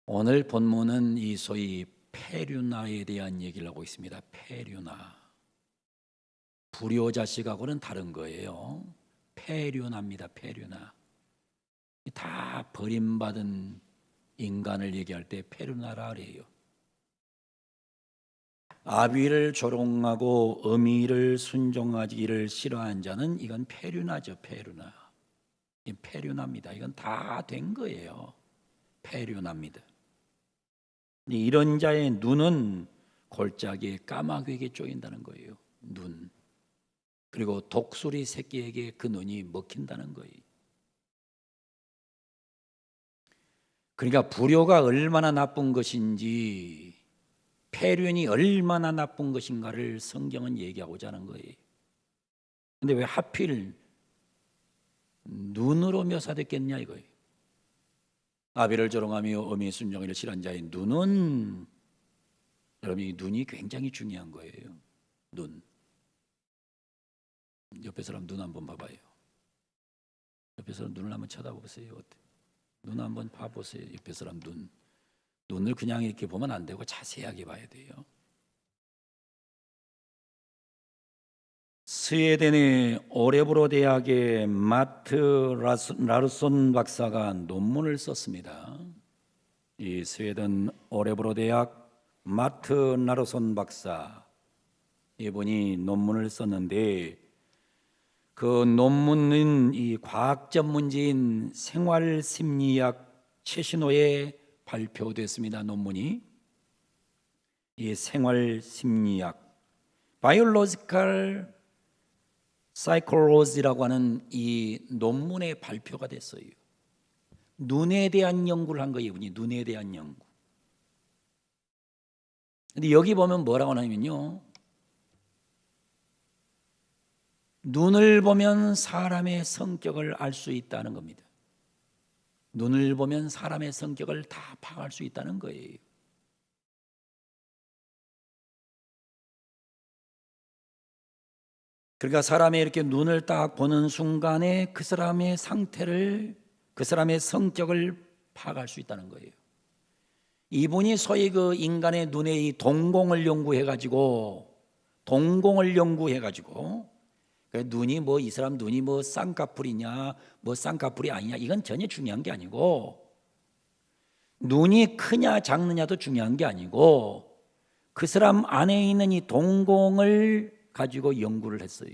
오늘 본문은 이 소위 페류나에 대한 얘기를 하고 있습니다. 페류나. 불효자식하고는 다른 거예요. 페류나입니다. 페류나. 다 버림받은 인간을 얘기할 때 페류나라 그래요. 아비를 조롱하고 어미를 순종하기를 싫어한 자는 이건 페류나죠. 페류나. 이 페류나입니다. 이건 다 된 거예요. 페류나입니다. 이런 자의 눈은 골짜기에 까마귀에게 쪼인다는 거예요. 눈. 그리고 독수리 새끼에게 그 눈이 먹힌다는 거예요. 그러니까 불효가 얼마나 나쁜 것인지, 폐륜이 얼마나 나쁜 것인가를 성경은 얘기하고자 하는 거예요. 근데 왜 하필 눈으로 묘사됐겠냐 이거예요. 아비를 조롱하며 어미의 순종을 싫어한 자의 눈은, 여러분 이 눈이 굉장히 중요한 거예요. 눈. 옆에 사람 눈 한번 봐봐요. 옆에 사람 눈을 한번 쳐다보세요. 어때? 눈 한번 봐보세요. 옆에 사람 눈. 눈을 그냥 이렇게 보면 안 되고 자세하게 봐야 돼요. 스웨덴의 오레브로 대학의 마트 라르손 박사가 논문을 썼습니다. 이 스웨덴 오레브로 대학 마트 라르손 박사, 이분이 논문을 썼는데 그 논문은 이 과학적 문제인 생활심리학 최신호에 발표됐습니다. 논문이 이 생활심리학 바이올로지컬 사이콜로지라고 하는 이 논문에 발표가 됐어요. 눈에 대한 연구를 한 거예요. 이분이 눈에 대한 연구. 근데 여기 보면 뭐라고 하냐면요, 눈을 보면 사람의 성격을 알 수 있다는 겁니다. 눈을 보면 사람의 성격을 다 파악할 수 있다는 거예요. 그러니까 사람이 이렇게 눈을 딱 보는 순간에 그 사람의 상태를, 그 사람의 성격을 파악할 수 있다는 거예요. 이분이 소위 그 인간의 눈의 이 동공을 연구해가지고 눈이 뭐 이 사람 눈이 뭐 쌍꺼풀이냐 뭐 쌍꺼풀이 아니냐 이건 전혀 중요한 게 아니고, 눈이 크냐 작느냐도 중요한 게 아니고 그 사람 안에 있는 이 동공을 가지고 연구를 했어요.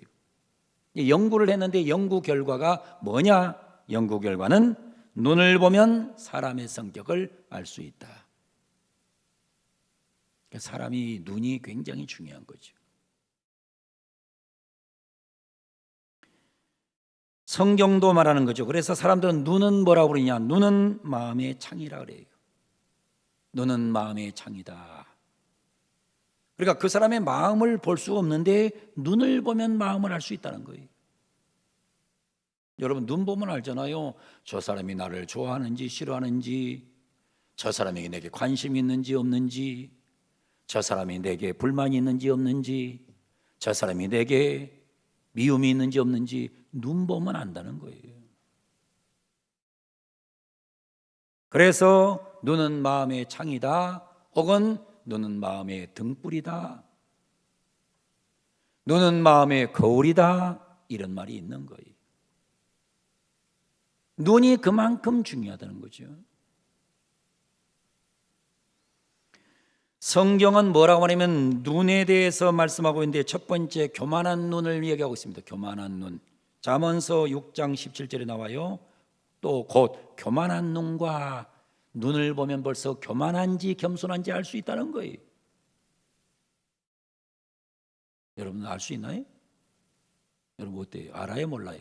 연구를 했는데 연구 결과가 뭐냐? 연구 결과는 눈을 보면 사람의 성격을 알 수 있다. 사람이 눈이 굉장히 중요한 거죠. 성경도 말하는 거죠. 그래서 사람들은 눈은 뭐라고 그러냐? 눈은 마음의 창이라 그래요. 눈은 마음의 창이다. 그러니까 그 사람의 마음을 볼 수 없는데 눈을 보면 마음을 알 수 있다는 거예요. 여러분 눈 보면 알잖아요. 저 사람이 나를 좋아하는지 싫어하는지, 저 사람이 내게 관심이 있는지 없는지, 저 사람이 내게 불만이 있는지 없는지, 저 사람이 내게 미움이 있는지 없는지 눈 보면 안다는 거예요. 그래서 눈은 마음의 창이다, 혹은 눈은 마음의 등불이다, 눈은 마음의 거울이다, 이런 말이 있는 거예요. 눈이 그만큼 중요하다는 거죠. 성경은 뭐라고 하냐면 눈에 대해서 말씀하고 있는데 첫 번째 교만한 눈을 얘기하고 있습니다. 교만한 눈. 잠언서 6장 17절에 나와요. 또 곧 교만한 눈과 눈을 보면 벌써 교만한지 겸손한지 알 수 있다는 거예요. 여러분 알 수 있나요? 여러분 어때요? 알아요 몰라요?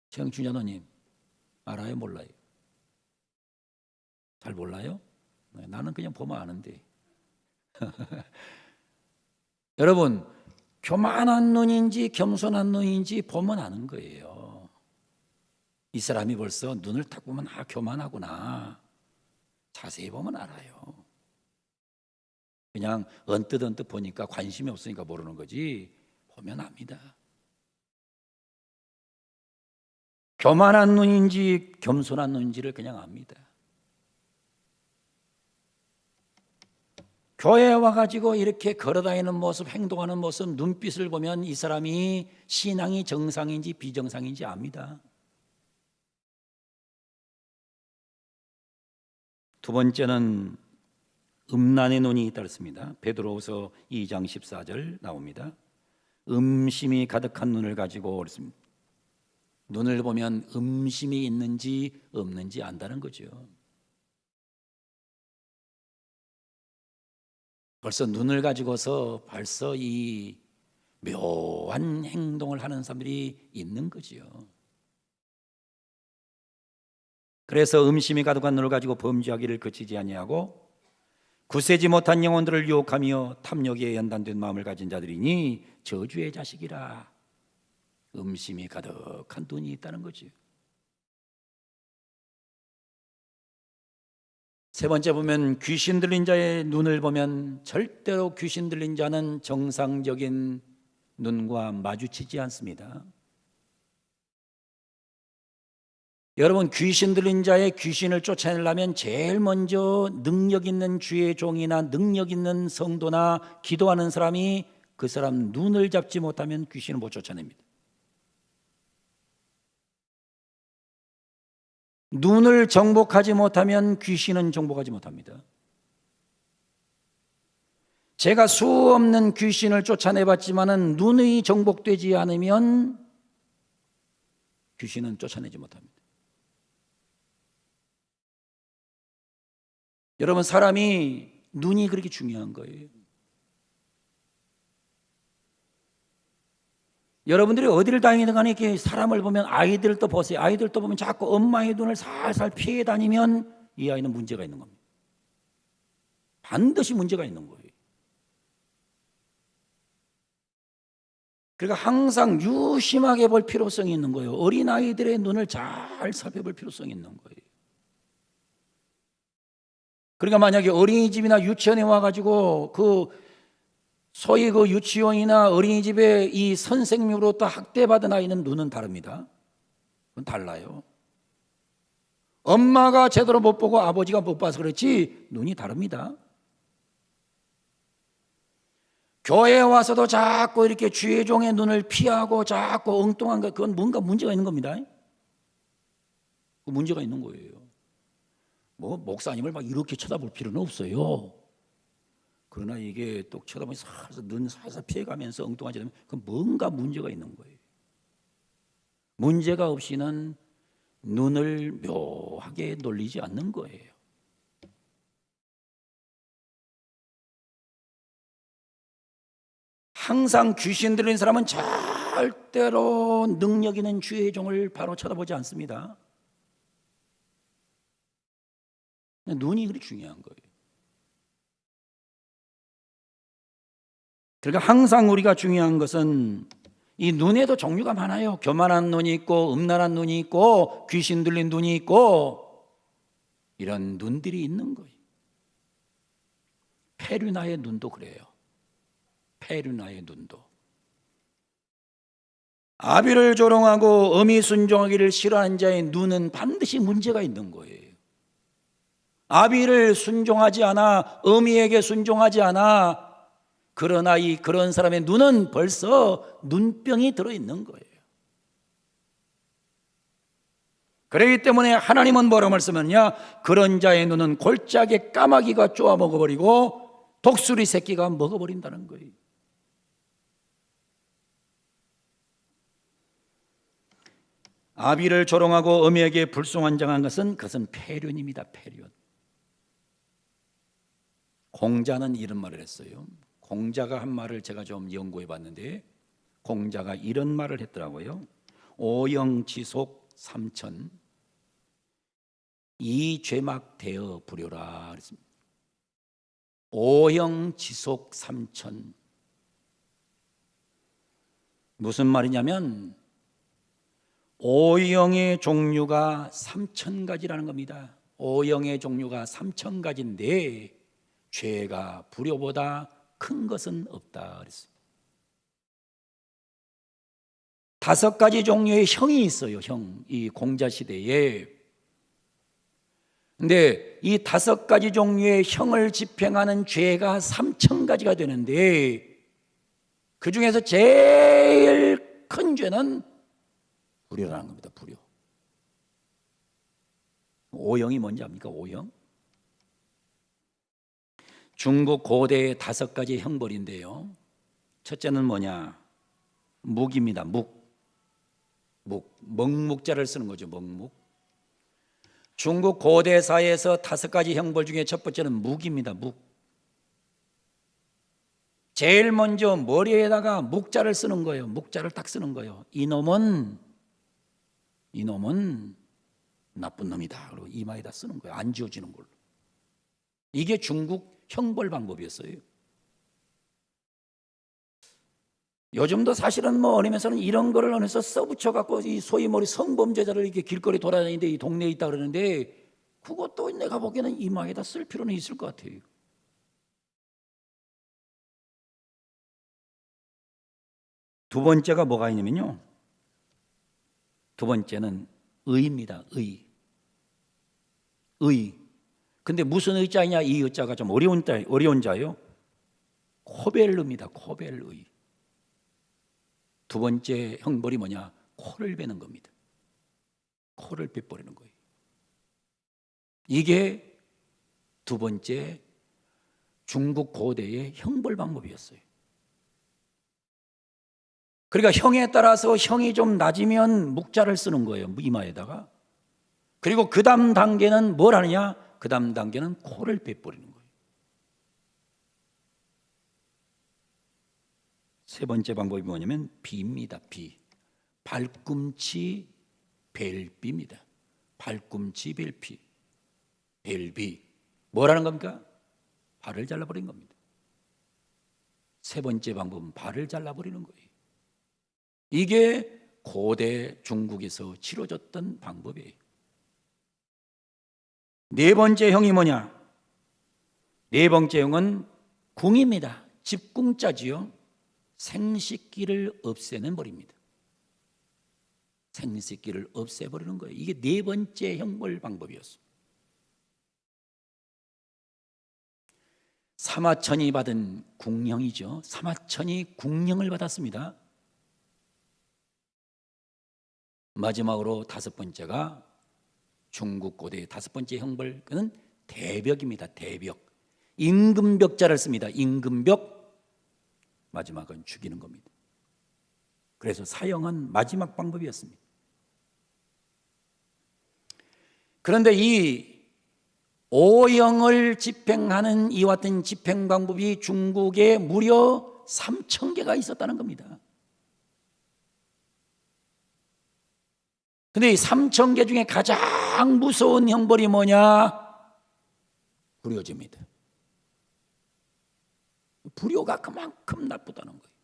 최영춘자노님 알아요 몰라요? 잘 몰라요? 나는 그냥 보면 아는데. 여러분 교만한 눈인지 겸손한 눈인지 보면 아는 거예요. 이 사람이 벌써 눈을 딱 보면 교만하구나. 자세히 보면 알아요. 그냥 언뜻 보니까 관심이 없으니까 모르는 거지, 보면 압니다. 교만한 눈인지 겸손한 눈인지를 그냥 압니다. 교회에 와가지고 이렇게 걸어다니는 모습, 행동하는 모습, 눈빛을 보면 이 사람이 신앙이 정상인지 비정상인지 압니다. 두 번째는 음란의 눈이 있다 그랬습니다. 베드로후서 2장 14절 나옵니다. 음심이 가득한 눈을 가지고 그랬습니다. 눈을 보면 음심이 있는지 없는지 안다는 거죠. 벌써 눈을 가지고서 벌써 이 묘한 행동을 하는 사람들이 있는 거지요. 그래서 음심이 가득한 눈을 가지고 범죄하기를 그치지 아니하고 굳세지 못한 영혼들을 유혹하며 탐욕에 연단된 마음을 가진 자들이니 저주의 자식이라. 음심이 가득한 눈이 있다는 거지. 세 번째 보면 귀신 들린 자의 눈을 보면 절대로 귀신 들린 자는 정상적인 눈과 마주치지 않습니다. 여러분, 귀신 들린 자의 귀신을 쫓아내려면 제일 먼저 능력 있는 주의 종이나 능력 있는 성도나 기도하는 사람이 그 사람 눈을 잡지 못하면 귀신을 못 쫓아냅니다. 눈을 정복하지 못하면 귀신은 정복하지 못합니다. 제가 수 없는 귀신을 쫓아내봤지만은 눈이 정복되지 않으면 귀신은 쫓아내지 못합니다. 여러분, 사람이 눈이 그렇게 중요한 거예요. 여러분들이 어디를 다니든 간에 이렇게 사람을 보면 아이들도 보세요. 아이들도 보면 자꾸 엄마의 눈을 살살 피해 다니면 이 아이는 문제가 있는 겁니다. 반드시 문제가 있는 거예요. 그러니까 항상 유심하게 볼 필요성이 있는 거예요. 어린아이들의 눈을 잘 살펴볼 필요성이 있는 거예요. 그러니까 만약에 어린이집이나 유치원에 와가지고 소위 그 유치원이나 어린이집에 이 선생님으로부터 학대받은 아이는 눈은 다릅니다. 그건 달라요. 엄마가 제대로 못 보고 아버지가 못 봐서 그렇지 눈이 다릅니다. 교회에 와서도 자꾸 이렇게 주의 종의 눈을 피하고 자꾸 엉뚱한 거, 그건 뭔가 문제가 있는 겁니다. 그 문제가 있는 거예요. 뭐 목사님을 막 이렇게 쳐다볼 필요는 없어요. 그러나 이게 또 쳐다보면 살살 눈 살살 피해가면서 엉뚱한 짓 하면 그건 뭔가 문제가 있는 거예요. 문제가 없이는 눈을 묘하게 놀리지 않는 거예요. 항상 귀신 들린 사람은 절대로 능력 있는 주의 종을 바로 쳐다보지 않습니다. 눈이 그렇게 중요한 거예요. 그러니까 항상 우리가 중요한 것은 이 눈에도 종류가 많아요. 교만한 눈이 있고 음란한 눈이 있고 귀신 들린 눈이 있고 이런 눈들이 있는 거예요. 페르나의 눈도 그래요. 페르나의 눈도. 아비를 조롱하고 엄히 순종하기를 싫어하는 자의 눈은 반드시 문제가 있는 거예요. 아비를 순종하지 않아, 어미에게 순종하지 않아. 그러나 그런 사람의 눈은 벌써 눈병이 들어있는 거예요. 그렇기 때문에 하나님은 뭐라고 말씀하느냐? 그런 자의 눈은 골짜기에 까마귀가 쪼아 먹어버리고 독수리 새끼가 먹어버린다는 거예요. 아비를 조롱하고 어미에게 불송한장한 것은 그것은 폐륜입니다. 폐륜. 공자는 이런 말을 했어요. 공자가 한 말을 제가 좀 연구해 봤는데 공자가 이런 말을 했더라고요. 오영지속 삼천 이죄막 되어 부려라 그랬습니다. 오영지속 삼천 무슨 말이냐면 오영의 종류가 3,000가지라는 겁니다. 오영의 종류가 3,000가지인데 죄가 불효보다 큰 것은 없다 그랬습니다. 5가지 종류의 형이 있어요. 형. 이 공자 시대에 근데 이 5가지 종류의 형을 집행하는 죄가 3,000가지가 되는데 그 중에서 제일 큰 죄는 불효라는 겁니다. 불효. 오형이 뭔지 압니까? 오형? 중국 고대의 5가지 형벌인데요. 첫째는 뭐냐? 묵입니다. 먹묵자를 쓰는 거죠. 먹묵. 중국 고대 사회에서 5가지 형벌 중에 첫 번째는 묵입니다. 묵. 제일 먼저 머리에다가 묵자를 쓰는 거예요. 묵자를 딱 쓰는 거예요. 이놈은 나쁜 놈이다. 그리고 이마에다 쓰는 거예요. 안 지워지는 걸로. 이게 중국 형벌 방법이었어요. 요즘도 사실은 뭐 어림에서는 이런 거를 어느서 써붙여 갖고 이 소위 머리 성범죄자를 이렇게 길거리 돌아다니는데 이 동네에 있다 그러는데 그것도 내가 보기에는 이마에다 쓸 필요는 있을 것 같아요. 두 번째가 뭐가 있냐면요. 두 번째는 의입니다. 의. 근데 무슨 의자이냐? 이 의자가 좀 어려운 자예요. 코벨의입니다. 코벨의. 두 번째 형벌이 뭐냐? 코를 베는 겁니다. 코를 베버리는 거예요. 이게 두 번째 중국 고대의 형벌 방법이었어요. 그러니까 형에 따라서 형이 좀 낮으면 묵자를 쓰는 거예요. 이마에다가. 그리고 그 다음 단계는 뭘 하느냐? 그 다음 단계는 코를 베버리는 거예요. 세 번째 방법이 뭐냐면 비입니다. 비. 발꿈치 벨비입니다. 발꿈치 벨비. 벨비. 뭐라는 겁니까? 발을 잘라버린 겁니다. 세 번째 방법은 발을 잘라버리는 거예요. 이게 고대 중국에서 치러졌던 방법이에요. 네 번째 형이 뭐냐? 네 번째 형은 궁입니다. 집궁자지요. 생식기를 없애는 벌입니다. 생식기를 없애버리는 거예요. 이게 네 번째 형벌 방법이었습니다. 사마천이 받은 궁형이죠. 사마천이 궁형을 받았습니다. 마지막으로 5번째가 중국 고대의 5번째 형벌, 그는 대벽입니다. 대벽. 임금벽자를 씁니다. 임금벽. 마지막은 죽이는 겁니다. 그래서 사형은 마지막 방법이었습니다. 그런데 이 오형을 집행하는 이와 같은 집행 방법이 중국에 무려 3,000개가 있었다는 겁니다. 근데 이 3,000개 중에 가장 무서운 형벌이 뭐냐? 불효죄입니다. 불효가 그만큼 나쁘다는 거예요.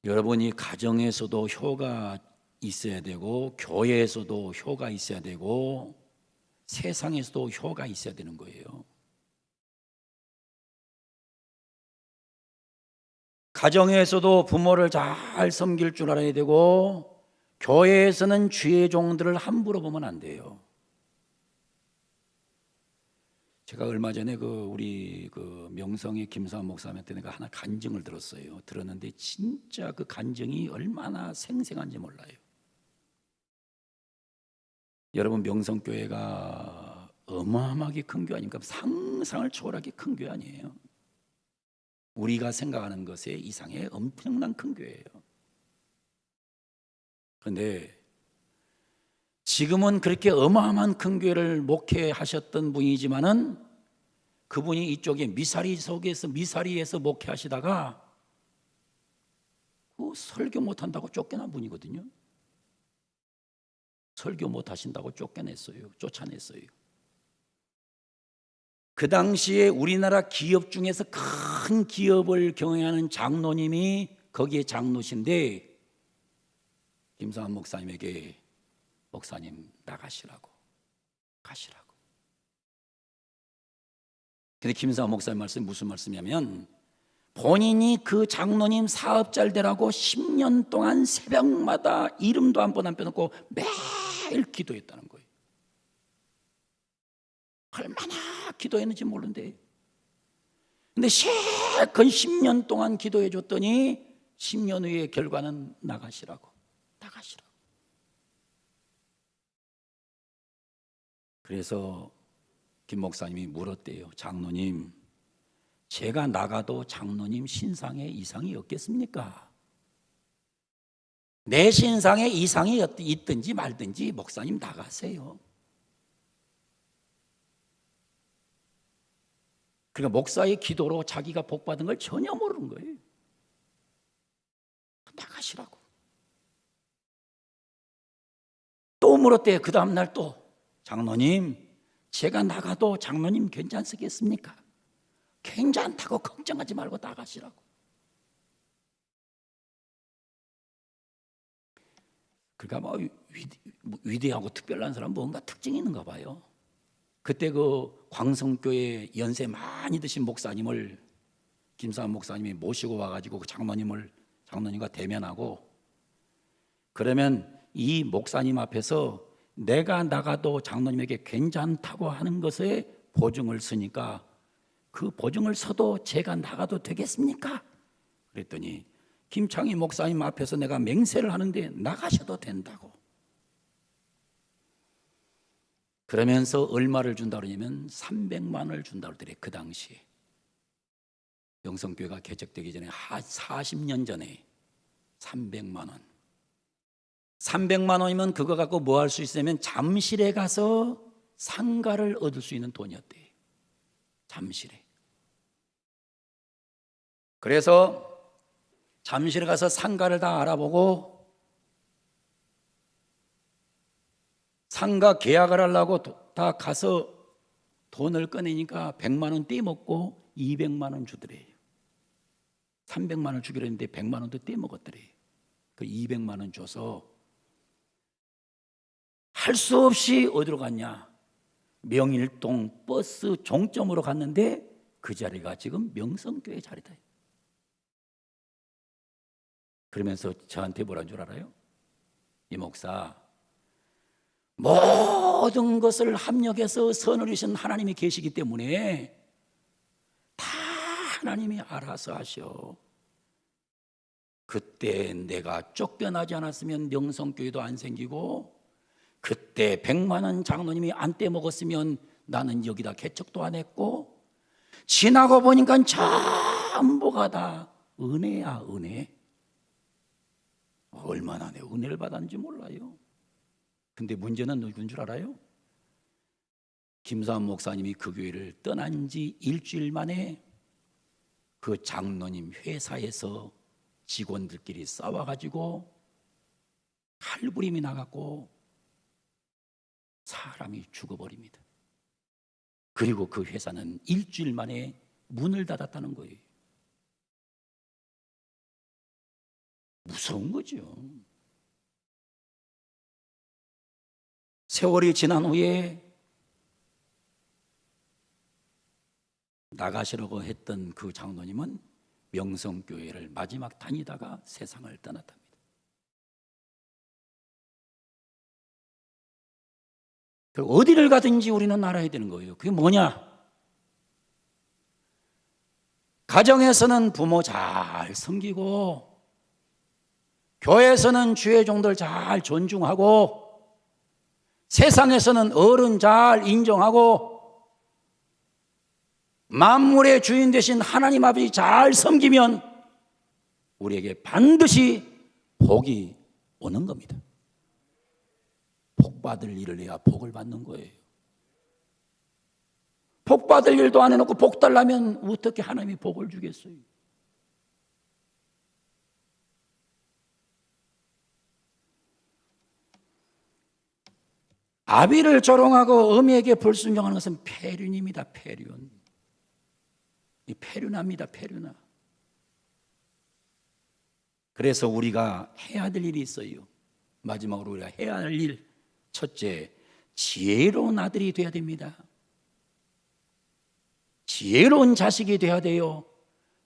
여러분이 가정에서도 효가 있어야 되고 교회에서도 효가 있어야 되고 세상에서도 효가 있어야 되는 거예요. 가정에서도 부모를 잘 섬길 줄 알아야 되고 교회에서는 주의 종들을 함부로 보면 안 돼요. 제가 얼마 전에 우리 명성의 김사환 목사님한테 내가 하나 간증을 들었어요. 들었는데 진짜 그 간증이 얼마나 생생한지 몰라요. 여러분, 명성교회가 어마어마하게 큰 교회 아닙니까? 상상을 초월하게 큰 교회 아니에요. 우리가 생각하는 것에 이상의 엄청난 큰 교회예요. 그런데 지금은 그렇게 어마어마한 큰 교회를 목회하셨던 분이지만은 그분이 이쪽에 미사리에서 목회하시다가 설교 못한다고 쫓겨난 분이거든요. 설교 못하신다고 쫓아냈어요. 그 당시에 우리나라 기업 중에서 큰 기업을 경영하는 장로님이 거기에 장로신데 김사환 목사님에게 목사님 가시라고. 근데 김사환 목사님 말씀이 무슨 말씀이냐면 본인이 그 장로님 사업 잘 되라고 10년 동안 새벽마다 이름도 한 번 안 빼놓고 매일 기도했다는 거예요. 얼마나 기도했는지 모르는데, 근데 실컷 10년 동안 기도해 줬더니 10년 후에 결과는 나가시라고. 그래서 김 목사님이 물었대요. 장로님, 제가 나가도 장로님 신상에 이상이 없겠습니까? 내 신상에 이상이 있든지 말든지 목사님 나가세요. 그러니까 목사의 기도로 자기가 복받은 걸 전혀 모르는 거예요. 나가시라고. 또 물었대요. 그 다음날 또, 장로님, 제가 나가도 장로님 괜찮으시겠습니까? 괜찮다고 걱정하지 말고 나가시라고. 그러니까 뭐 위대하고 특별한 사람 뭔가 특징이 있는가 봐요. 그때 그 광성교회 연세 많이 드신 목사님을 김사한 목사님이 모시고 와가지고 그 장로님과 대면하고, 그러면 이 목사님 앞에서 내가 나가도 장로님에게 괜찮다고 하는 것에 보증을 쓰니까 그 보증을 서도 제가 나가도 되겠습니까? 그랬더니 김창희 목사님 앞에서 내가 맹세를 하는데 나가셔도 된다고. 그러면서 얼마를 준다고 그러냐면 300만 원을 준다고 그러더래요. 그 당시에 영성교회가 개척되기 전에 40년 전에 300만 원. 300만 원이면 그거 갖고 뭐 할 수 있으면 잠실에 가서 상가를 얻을 수 있는 돈이었대요. 잠실에. 그래서 잠실에 가서 상가를 다 알아보고 상가 계약을 하려고 다 가서 돈을 꺼내니까 100만 원 떼먹고 200만 원 주더래요. 300만 원 주기로 했는데 100만 원도 떼먹었더래요. 그 200만 원 줘서 할 수 없이 어디로 갔냐? 명일동 버스 종점으로 갔는데 그 자리가 지금 명성교회 자리다. 그러면서 저한테 뭐라는 줄 알아요? 이 목사, 모든 것을 합력해서 선을 이루신 하나님이 계시기 때문에 다 하나님이 알아서 하셔. 그때 내가 쫓겨나지 않았으면 명성교회도 안 생기고, 그때 100만 원 장로님이 안 떼먹었으면 나는 여기다 개척도 안 했고, 지나고 보니까 전부가 다 은혜야, 은혜. 얼마나 내 은혜를 받았는지 몰라요. 근데 문제는 누군 줄 알아요? 김사한 목사님이 그 교회를 떠난 지 일주일 만에 그 장로님 회사에서 직원들끼리 싸워가지고 칼부림이 나갔고 사람이 죽어버립니다. 그리고 그 회사는 일주일 만에 문을 닫았다는 거예요. 무서운 거죠. 세월이 지난 후에 나가시라고 했던 그 장로님은 명성교회를 마지막 다니다가 세상을 떠났답니다. 어디를 가든지 우리는 알아야 되는 거예요. 그게 뭐냐? 가정에서는 부모 잘 섬기고, 교회에서는 주의 종들 잘 존중하고, 세상에서는 어른 잘 인정하고, 만물의 주인 되신 하나님 아버지 잘 섬기면 우리에게 반드시 복이 오는 겁니다. 복 받을 일을 해야 복을 받는 거예요. 복 받을 일도 안 해놓고 복 달라면 어떻게 하나님이 복을 주겠어요? 아비를 조롱하고 어미에게 불순종하는 것은 폐륜입니다. 폐륜. 이 폐륜합니다. 폐륜아. 그래서 우리가 해야 될 일이 있어요. 마지막으로 우리가 해야 할 일, 첫째, 지혜로운 아들이 돼야 됩니다. 지혜로운 자식이 돼야 돼요.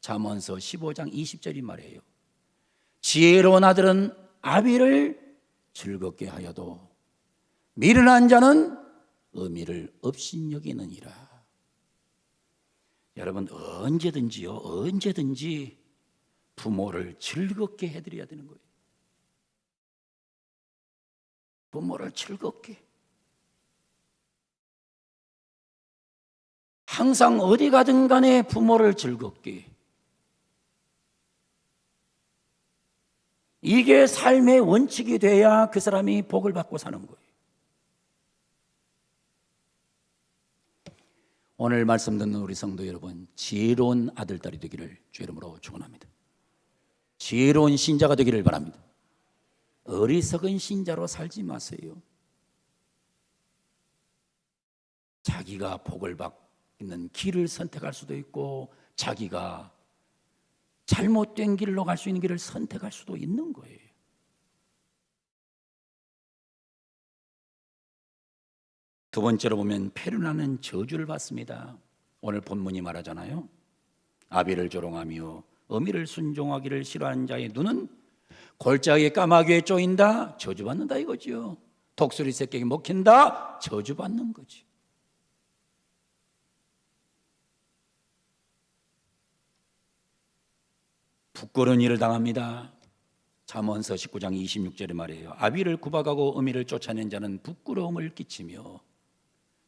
잠언서 15장 20절이 말이에요. 지혜로운 아들은 아비를 즐겁게 하여도 미련한 자는 의미를 업신여기느니라. 여러분, 언제든지 부모를 즐겁게 해드려야 되는 거예요. 부모를 즐겁게. 항상 어디 가든 간에 부모를 즐겁게. 이게 삶의 원칙이 돼야 그 사람이 복을 받고 사는 거예요. 오늘 말씀 듣는 우리 성도 여러분, 지혜로운 아들, 딸이 되기를 주 이름으로 축원합니다. 지혜로운 신자가 되기를 바랍니다. 어리석은 신자로 살지 마세요. 자기가 복을 받는 길을 선택할 수도 있고 자기가 잘못된 길로 갈 수 있는 길을 선택할 수도 있는 거예요. 두 번째로 보면 페르나는 저주를 받습니다. 오늘 본문이 말하잖아요. 아비를 조롱하며 어미를 순종하기를 싫어하는 자의 눈은 골짜기의 까마귀에 쪼인다, 저주받는다 이거죠. 독수리 새끼에게 먹힌다, 저주받는 거지. 부끄러운 일을 당합니다. 잠언서 19장 26절에 말해요. 아비를 구박하고 어미를 쫓아낸 자는 부끄러움을 끼치며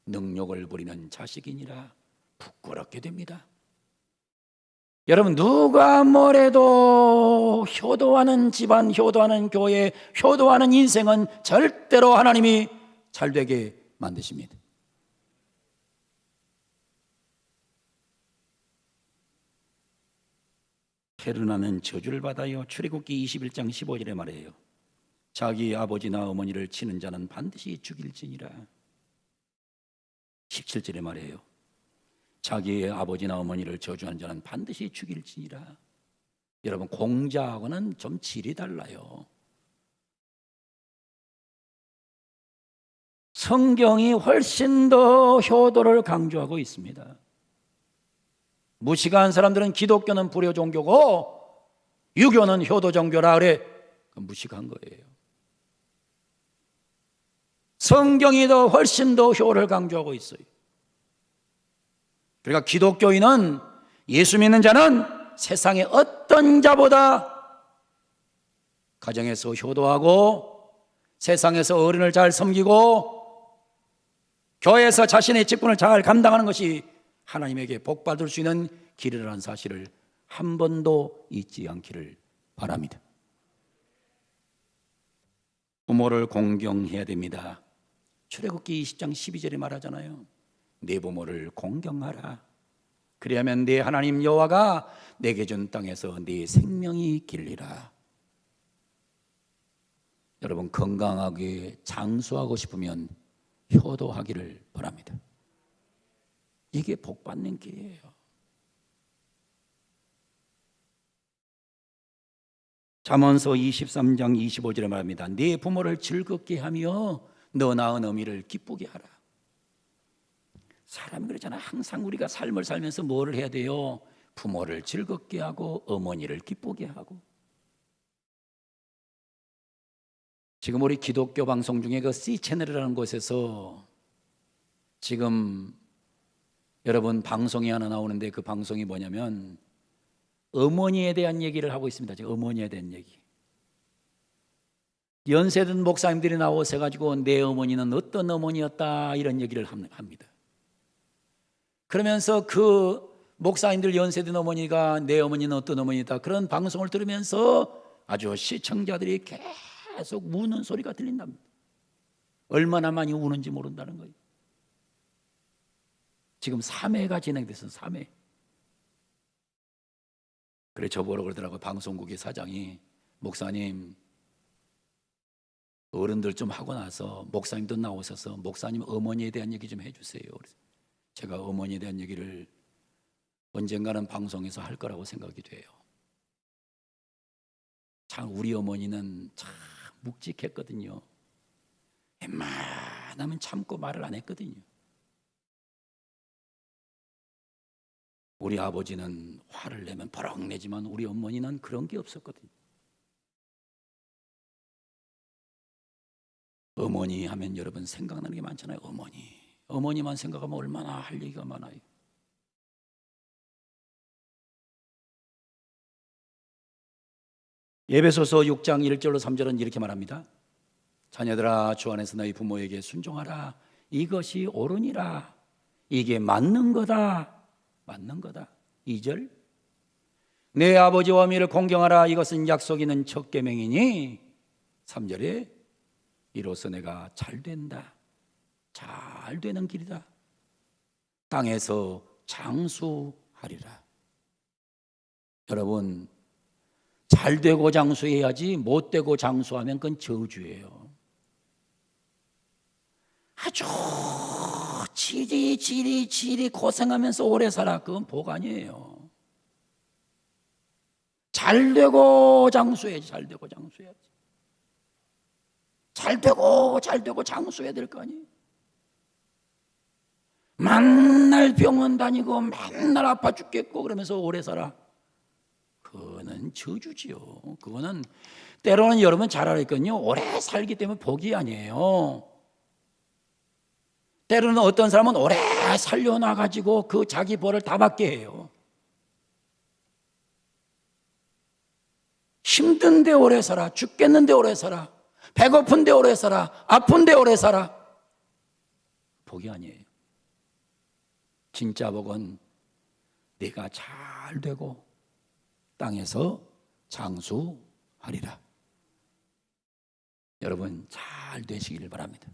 능욕을 부리는 자식이니라. 부끄럽게 됩니다. 여러분, 누가 뭐래도 효도하는 집안, 효도하는 교회, 효도하는 인생은 절대로 하나님이 잘되게 만드십니다. 페르나는 저주를 받아요. 출애굽기 21장 15절에 말해요. 자기 아버지나 어머니를 치는 자는 반드시 죽일지니라. 17절에 말해요. 자기의 아버지나 어머니를 저주한 자는 반드시 죽일지니라. 여러분, 공자하고는 좀 질이 달라요. 성경이 훨씬 더 효도를 강조하고 있습니다. 무식한 사람들은 기독교는 불효 종교고 유교는 효도 종교라 그래. 무식한 거예요. 성경이 더 훨씬 더 효를 강조하고 있어요. 그러니까 기독교인은, 예수 믿는 자는 세상의 어떤 자보다 가정에서 효도하고 세상에서 어른을 잘 섬기고 교회에서 자신의 직분을 잘 감당하는 것이 하나님에게 복받을 수 있는 길이라는 사실을 한 번도 잊지 않기를 바랍니다. 부모를 공경해야 됩니다. 출애굽기 20장 12절에 말하잖아요. 네 부모를 공경하라. 그리하면 네 하나님 여호와가 내게 준 땅에서 네 생명이 길리라. 여러분, 건강하게 장수하고 싶으면 효도하기를 바랍니다. 이게 복받는 길이에요. 잠언서 23장 25절에 말합니다. 네 부모를 즐겁게 하며 너 낳은 어미를 기쁘게 하라. 사람이 그러잖아. 항상 우리가 삶을 살면서 뭐를 해야 돼요? 부모를 즐겁게 하고 어머니를 기쁘게 하고. 지금 우리 기독교 방송 중에 그 C채널이라는 곳에서 지금 여러분 방송이 하나 나오는데 그 방송이 뭐냐면 어머니에 대한 얘기를 하고 있습니다. 지금 어머니에 대한 얘기. 연세든 목사님들이 나오셔가지고 내 어머니는 어떤 어머니였다 이런 얘기를 합니다. 그러면서 그 목사님들 연세든 어머니가 내 어머니는 어떤 어머니다 그런 방송을 들으면서 아주 시청자들이 계속 우는 소리가 들린답니다. 얼마나 많이 우는지 모른다는 거예요. 지금 3회가 진행돼서 3회. 그래 저보러 그러더라고요. 방송국의 사장이 목사님 어른들 좀 하고 나서 목사님도 나오셔서 목사님 어머니에 대한 얘기 좀 해주세요. 그래서 제가 어머니에 대한 얘기를 언젠가는 방송에서 할 거라고 생각이 돼요. 참 우리 어머니는 참 묵직했거든요. 웬만하면 참고 말을 안 했거든요. 우리 아버지는 화를 내면 버럭 내지만 우리 어머니는 그런 게 없었거든요. 어머니 하면 여러분 생각나는 게 많잖아요. 어머니만 생각하면 얼마나 할 얘기가 많아요. 에베소서 6장 1절로 3절은 이렇게 말합니다. 자녀들아 주 안에서 너희 부모에게 순종하라. 이것이 옳으니라. 이게 맞는 거다. 2절 내 아버지와 어머니를 공경하라. 이것은 약속 있는 첫 계명이니. 3절에 이로써 내가 잘 된다. 잘 되는 길이다. 땅에서 장수하리라. 여러분, 잘 되고 장수해야지 못 되고 장수하면 그건 저주예요. 아주 지리 고생하면서 오래 살아. 그건 복 아니에요. 잘 되고 장수해야지. 잘 되고 장수해야 될 거 아니에요. 맨날 병원 다니고 맨날 아파 죽겠고 그러면서 오래 살아. 그거는 저주지요. 그거는 때로는 여러분 잘 알거든요. 오래 살기 때문에 복이 아니에요. 때로는 어떤 사람은 오래 살려놔가지고 그 자기 벌을 다 받게 해요. 힘든데 오래 살아. 죽겠는데 오래 살아. 배고픈데 오래 살아. 아픈데 오래 살아. 복이 아니에요. 진짜 복은 네가 잘 되고 땅에서 장수하리라. 여러분 잘 되시기를 바랍니다.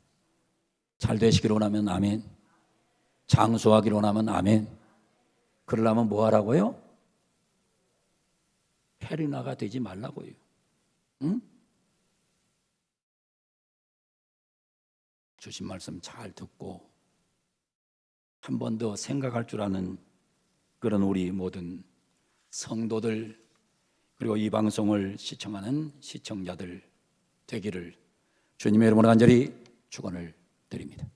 잘 되시기로 원하면 아멘. 장수하기로 원하면 아멘. 그러려면 뭐 하라고요? 페르나가 되지 말라고요. 응? 주신 말씀 잘 듣고 한 번 더 생각할 줄 아는 그런 우리 모든 성도들 그리고 이 방송을 시청하는 시청자들 되기를 주님의 이름으로 간절히 축원을 드립니다.